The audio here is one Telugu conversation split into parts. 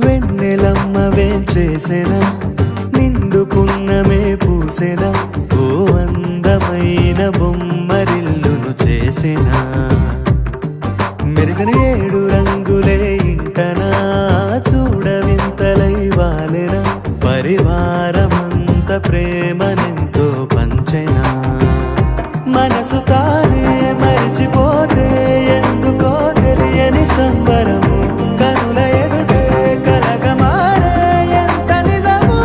వెన్నెలమ్మ వేంచేసెనా నిండుకున్నమే పూసెనా ఓ అందమైన బొమ్మరిల్లును చేసెనా మెరిసిన 7 రంగులే ఇంటనా చూడవింతలై వాలెనా పరివారమంత ప్రేమనెంతో పంచెనా మనసు తానే మరిచిపోతే ఎందుకో తెలియని సంబరము కనుల ఎదుటే కలగమారే ఎంత నిజమో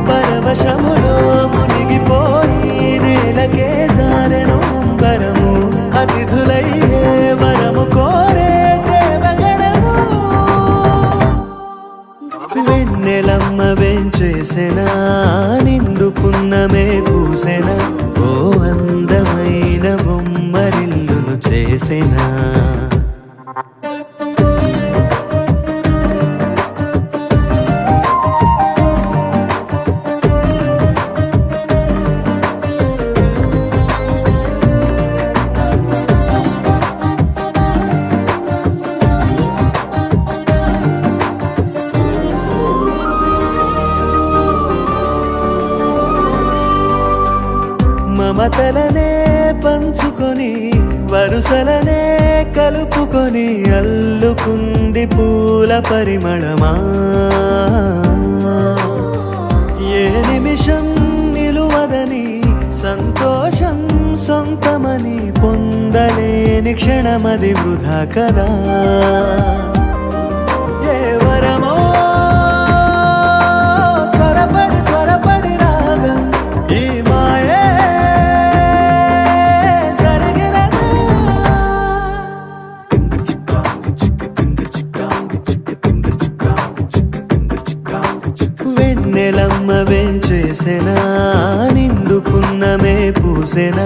పరవశములో మునిగిపోయి నేలకే జారెను అంబరము అతిథులయ్యే వరము కోరే దేవగణము వెన్నెలమ్మ వేంచేసెనా నిండుకున్నమే పూసెనా ఓ అందమైన బొమ్మరిల్లును చేసెనా మమతలనే పంచుకొని వరుసలనే కలుపుకొని అల్లుకుంది పూల పరిమళమా ఏ నిమిషం నిలువదని సంతోషం సొంతమని పొందలేని క్షణమది వృధా కదా ఏ వరమో త్వరపడి త్వరపడి రాగా ఈ మాయే వెన్నెలమ్మ వేంచేసెనా నిండుకున్నమే పూసెనా